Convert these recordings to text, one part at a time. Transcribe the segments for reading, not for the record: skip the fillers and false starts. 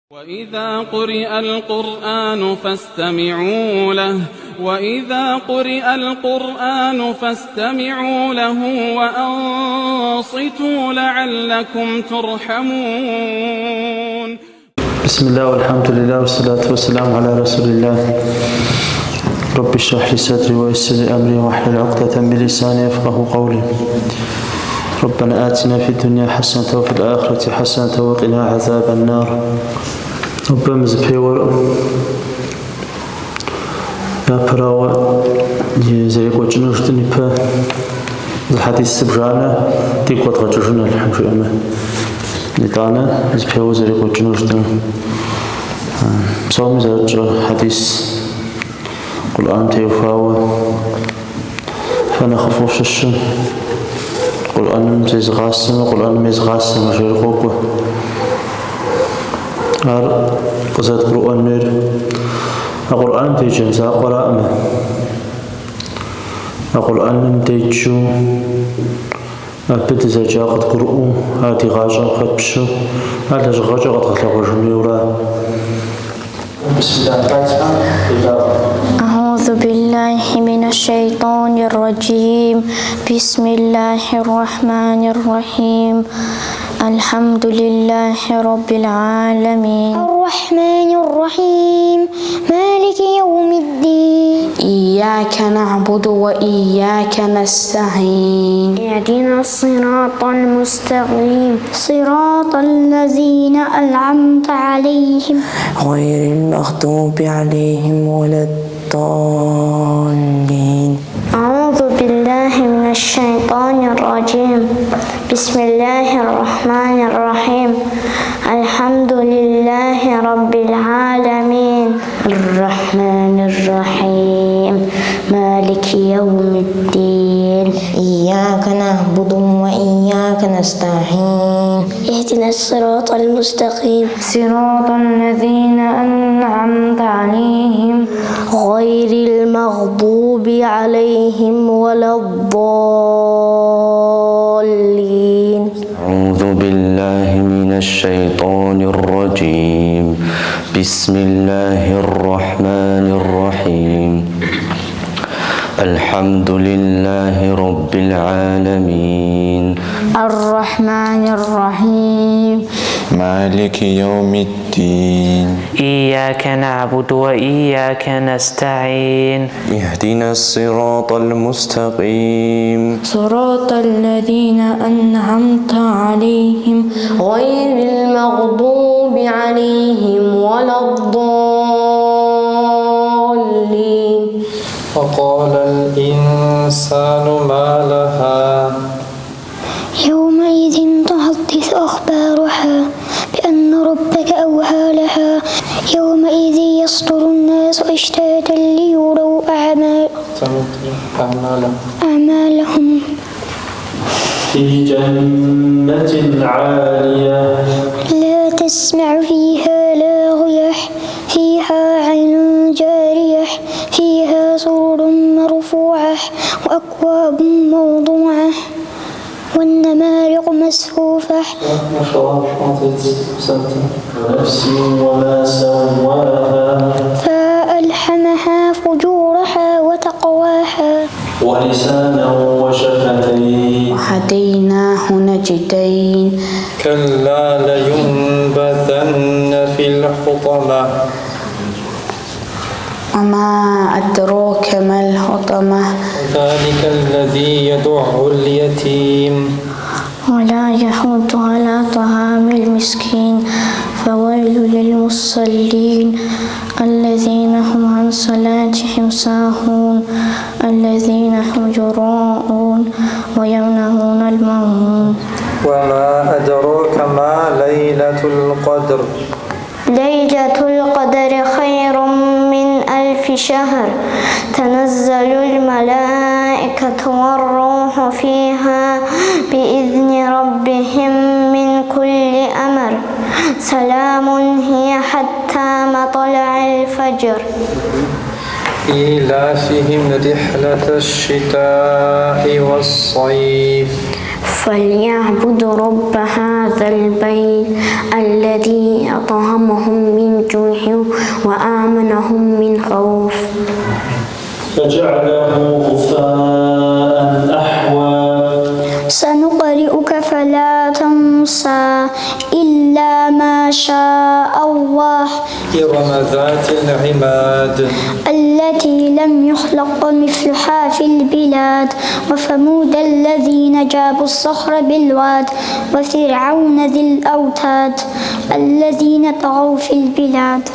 وإذا قرئ القرآن فاستمعوا له وأنصتوا لعلكم ترحمون. بسم الله والحمد لله والصلاة والسلام على رسول الله. رب اشرح لي صدري ويسر لي أمري واحلل عقدة من لساني يفقهوا قولي. ربنا آتنا في الدنيا حسنة وفي الآخرة حسنة وقنا عذاب النار. ربما زبيور يا براوة يزريق وجنوش تنبا الحديث سبجانا تيقوط غجرنا الحمد لله نتانا زبيور زريق وجنوش تنبا صوم زرج حديث قرآن تيوفاوة فانا خفوش الشم قرآن مزغاسم وقرآن مزغاسم غير خوكو هار قصد قرآن نير القرآن تيجن سا قراءة القرآن تيجو أبد زجا قد قرؤوا هاتي غاجا قد بشو هذا غاجا قد خلق جميورا. أعوذ بالله من الشيطان الرجيم. بسم الله الرحمن الرحيم. الحمد لله رب العالمين الرحمن الرحيم مالك يوم الدين إياك نعبد وإياك نستعين اهدنا الصراط المستقيم صراط الذين أنعمت عليهم غير المغضوب عليهم ولا الضالين. أعوذ بالله من الشيطان الرجيم. بسم الله الرحمن الرحيم. الحمد لله رب العالمين الرحمن الرحيم مالك يوم الدين إياك نعبد وإياك نستعين اهدنا الصراط المستقيم صراط الذين أنعمت عليهم غير المغضوب عليهم ولا الضالين. أعوذ بالله من الشيطان الرجيم. بسم الله الرحمن الرحيم. الحمد لله رب العالمين الرحمن الرحيم مالك يوم الدين إياك نعبد وإياك نستعين اهدنا الصراط المستقيم صراط الذين أنعمت عليهم غير المغضوب عليهم ولا الضالين. وقال الإنسان ما لها يومئذ تحدث أخبارها بأن ربك أوحى لها يومئذ يصدر الناس أشتاتا ليروا أعمالهم في جنة عالية لا تسمع فيها لاغية فيها عين جارية فيها سرر مرفوعة وأكواب موضوعة والنمارق مصفوفة ونفس وما سواها فألهمها فجورها وتقواها ولسانا وشفتين وهديناه نجدين كلا لينبذن في الحطمة وما أدراك ما الحطمة ذلك الذي يدع اليتيم ولا يحض على طعام المسكين فويل للمصلين الذين هم عن صلاتهم ساهون الذين هم يراءون ويمنعون الماعون. وما أدراك ما ليلة القدر ليلة القدر خير من 1000 شهر تنزل الملائكة والروح فيها بإذن ربهم من كل أمر سلام هي حتى مطلع الفجر. إيلافهم رحلة الشتاء والصيف فليعبدوا رب هذا البيت الذي أطعمهم من جوع وآمنهم من خوف. فجعله غثاء أحوى. سنقرئك فلا تنسى إلا ما شاء الله. إرم ذات العماد التي لم يخلق مثلها في البلاد. وثمود الذين جابوا الصخر بالواد. وفرعون ذي الأوتاد الذين طغوا في البلاد.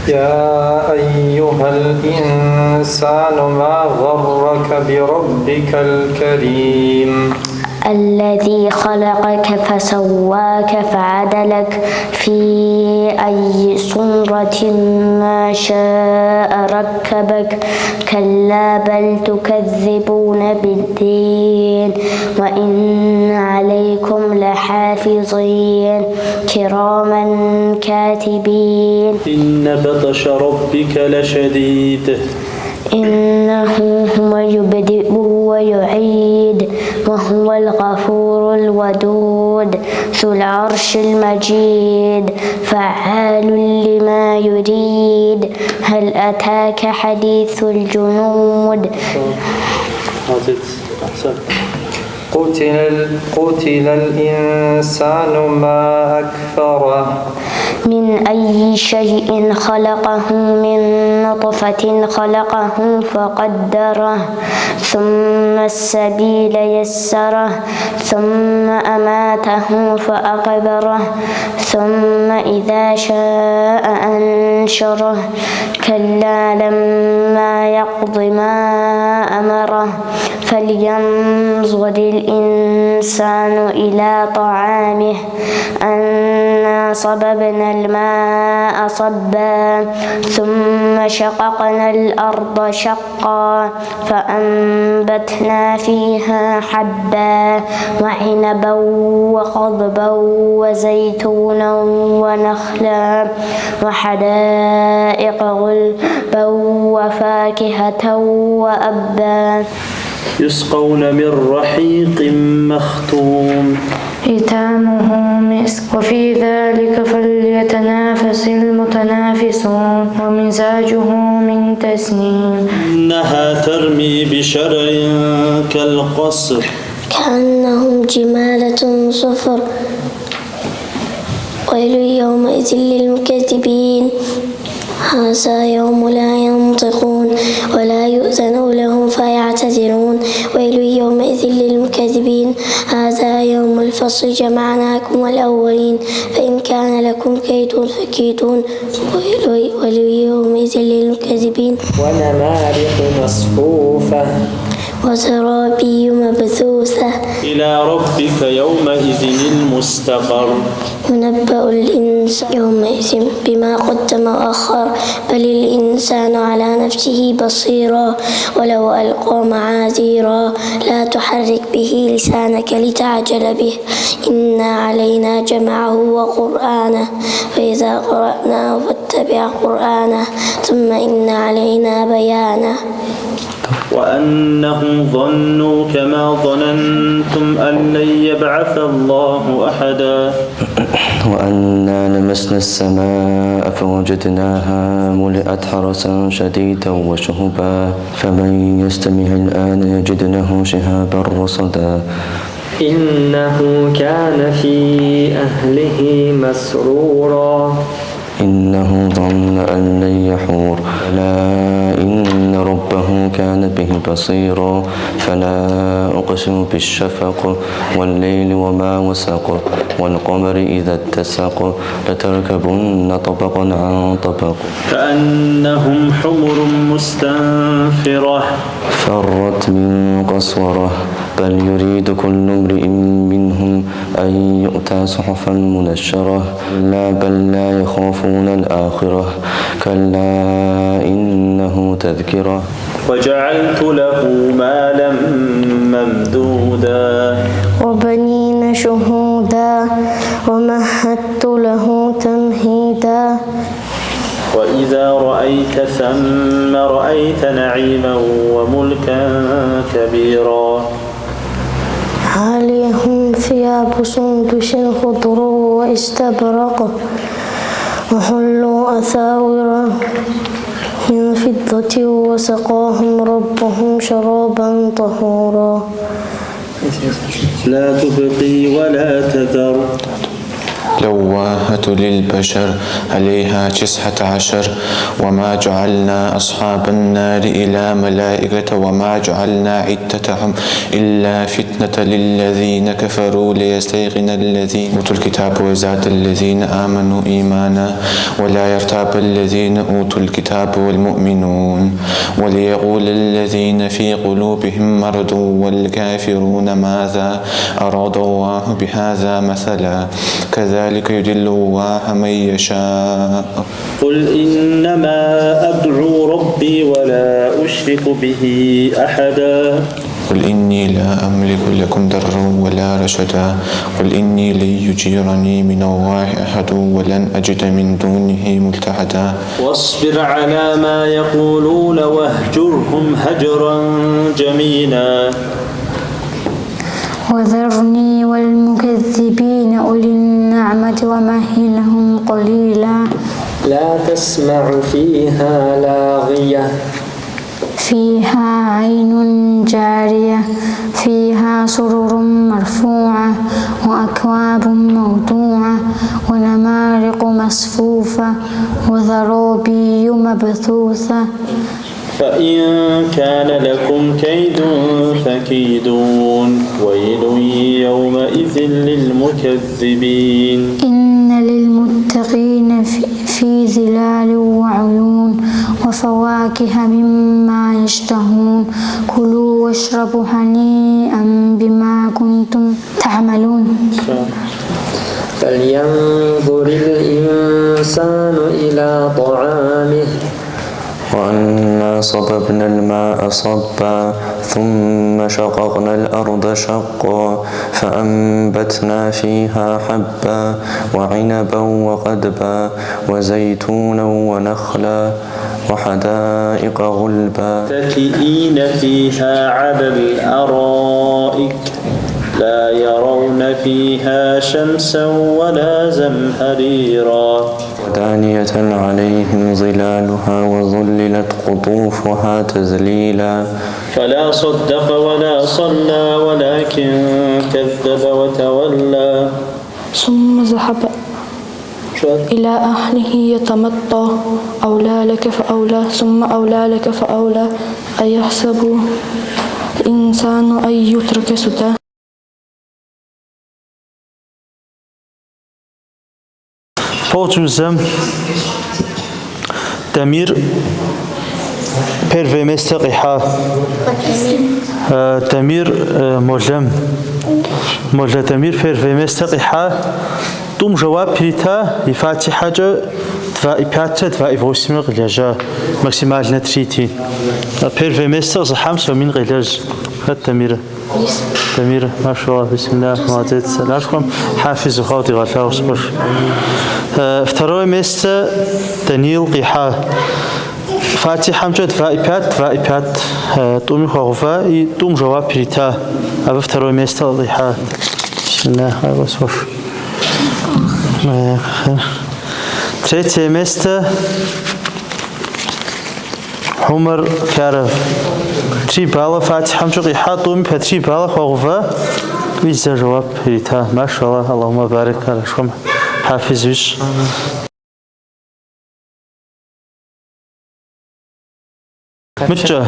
يا أيها الإنسان ما غرك بربك الكريم الذي خلقك فسواك فعدلك في أي صورة ما شاء ركبك. كلا بل تكذبون بالدين وإن عليكم لحافظين كراما كاتبين. إن بطش ربك لشديد. إنه هو يبدئ ويعيد وهو الغفور الودود ذو العرش المجيد فعال لما يريد. هل أتاك حديث الجنود. قتل الإنسان ما أكفره. من أي شيء خلقه. من نطفة خلقه فقدره ثم السبيل يسره ثم أماته فأقبره ثم إذا شاء أنشره. كلا لما يقض ما أمره. فلينظر الإنسان إلى طعامه أنا صببنا الماء صبا ثم شققنا الأرض شقا فأنبتنا فيها حبا وعنبا وقضبا وزيتونا ونخلا وحدائق غلبا وفاكهة وأبا. يسقون من رحيق مختوم. ختامه مسك وفي ذلك فليتنافس المتنافسون ومزاجه من تسنيم. إنها ترمي بشرر كالقصر. كأنهم جمالة صفر. ويل يومئذ للمكذبين. هذا يوم لا ينطقون ولا يؤذن لهم فيعتذرون. ويل يومئذ للمكذبين. هذا يوم الفصل جمعناكم والأولين فإن كان لكم كيد فكيدون. ويل يومئذ للمكذبين. ونمارق مصفوفة وزرابي مبثوثة. إلى ربك يومئذ المستقر. ينبأ الإنسان يومئذ بما قدم وأخر. بل الإنسان على نفسه بصيرا ولو ألقى معاذيرا. لا تحرك به لسانك لتعجل به. إنا علينا جمعه وقرآنه فإذا قرأناه فاتبع قرآنه ثم إن علينا بيانه. وأنهم ظنوا كما ظننتم أن لن يبعث الله أحدا. وأنا لمسنا السماء فوجدناها ملئت حرسا شديدا وشهبا فمن يستمع الآن يجد له شهابا رصدا. إنه كان في أهله مسرورا. إنه ظن أن لن يحور. ألا إن ربه كان به بصيرا. فلا أقسم بالشفق والليل وما وسق والقمر إذا اتسق لتركبن طبقا عن طبق. كأنهم حمر مستنفرة. فرت من قسورة. بل يريد كل امرئ منهم أن يؤتى صحفا منشرة. كلا بل لا يخافون الآخرة. كلا إنه تذكرة. وجعلت له مالا ممدودا. وبنين شهودا ومهدت له تمهيدا. وإذا رأيت ثم رأيت نعيما وملكا كبيرا. عاليهم ثياب سندس خضر واستبرق وحلوا أساور من فضة وسقاهم ربهم شرابا طهورا لا تبقي ولا تذر لواهة للبشر عليها 19 وما جعلنا أصحاب النار إلا ملائكة وما جعلنا عدتهم إلا فتنة للذين كفروا ليستيقن الذين أوتوا الكتاب ويزداد الذين آمنوا إيمانا ولا يرتاب الذين أوتوا الكتاب والمؤمنون وليقول الذين في قلوبهم مرض والكافرون ماذا أراد الله بهذا مثلا كذلك يضل الله من يشاء قل إنما أدعو ربي ولا أشرك به أحدا قل إني لا أملك لكم ضرا ولا رشدا قل إني لن يجيرني من الله أحد ولن أجد من دونه ملتحدا واصبر على ما يقولون واهجرهم هجرا جميلا وذرني والمكذبين أولي النعمة ومهلهم قليلا لا تسمع فيها لاغية فيها عين جارية فيها سرر مرفوعة وأكواب موضوعة ونمارق مصفوفة وزرابي مبثوثة فإن كان لكم كيد فكيدون ويل يومئذ للمكذبين إن للمتقين في ظلال وعيون وفواكه مما يشتهون كلوا واشربوا هنيئا بما كنتم تعملون فلينظر الإنسان إلى طعامه وأنا صببنا الماء صبا ثم شققنا الأرض شقا فأنبتنا فيها حبا وعنبا وقدبا وزيتونا ونخلا وحدائق غلبا متكئين فيها على الأرائك لا يرون فيها شمسا ولا زمهريرا ودانية عليهم ظلالها وظللت قطوفها تذليلا فلا صدق ولا صلى ولكن كذب وتولى ثم ذهب إلى أهله يتمطى أولى لك فأولى ثم أولى لك فأولى أيحسب الإنسان أن يترك سدى Połczym Demir Perve mesteqiha Demir Molem Molle Demir Perve mesteqiha Tum jawab pirita i Fatiha 2:5 2:8 غلاجة максимально 3 Perve mesteq zahams min غلاج هاد Demir Demir ما شاء الله بسم الله молодец лашком حافظ خاطي غلاو صبر Второе место Даниил Қиха. Фатиха 2:5 Туми Хогова и Тум Жаваб Перита. А во второе место Қиха. Третье место Умар Каров. 3 балла Фатиха Қиха, Туми по 3 балла Хогова и за Жаваб Перита. Машаллах, Аллахума барик алашкум. حافظ وش متى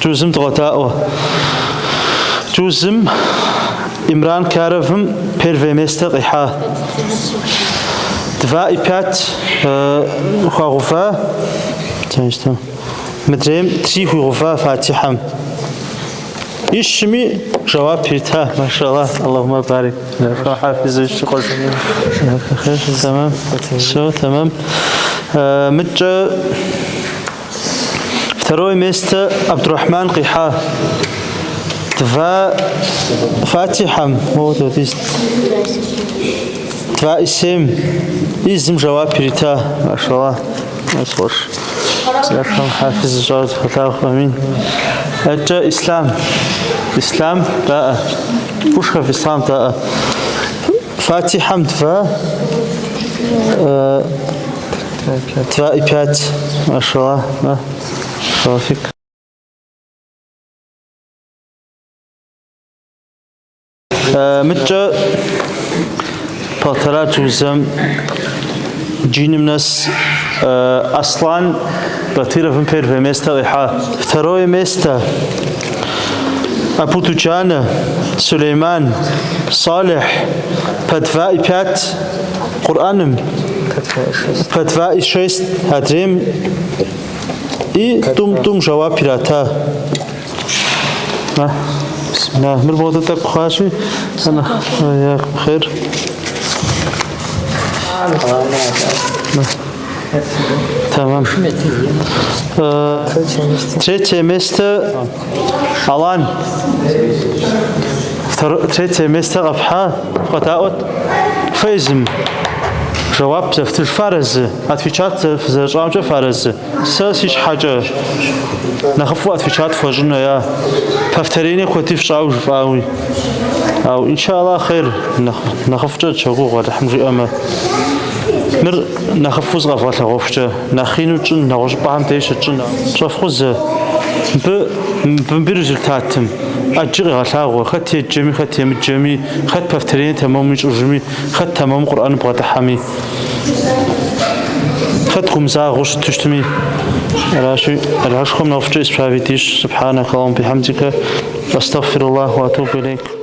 جوزم تغطاء جوزم إمران كارفم بيرفي مستقحة 2:5 خاغفة مدريم 3 خاغفة فاتحة إيشمي جواب بيتا ما شاء الله اللهم بارك حافظ الشغل تمام شو تمام متى второе место Абдурахман Қиха 2 Фатиха вот здесь 2:7 изм жаваб перита машаллах слушай Аллах حافظ الجواب Аллах амин это ислам باء وش في الإسلام تا فاتحة متفا تفا إبيات ما شاء الله فيك متى بطلات وزم جين مناس أصلاً بطيرة في مبير في ميستا ويحا فتروي ميستا أبو تجانا سليمان صالح بدفاء بيات قرآنم بدفاء شيست هدريم تم جواب بيراتا بسم الله مربوطتك خاشي أنا وياك بخير تمام تريتي مستر ألان تريتي مستر أبحا قطعت فيزم جواب زفتر فارز أتفيشات زرجامجة فارز ساسيش حاجة نخفو أتفيشات فوجنا يا بفتريني كوتيف شاوج فاوي أو إن شاء الله خير نخفجة شغوغ والحمد أما مر نخفوز غفلة غفجة نخينو جن نغش بعم تيش جن شافخوز برزلتاتم أجري غلاغو خد يجمي خد يمجمي خد بفترين تمام مش أجمي خد تمام قرآن بغت حمي خد كمزا غش تشتمي العشق من غفجة إسبابيتيش سبحانك اللهم بحمدك أستغفر الله وأتوب إليك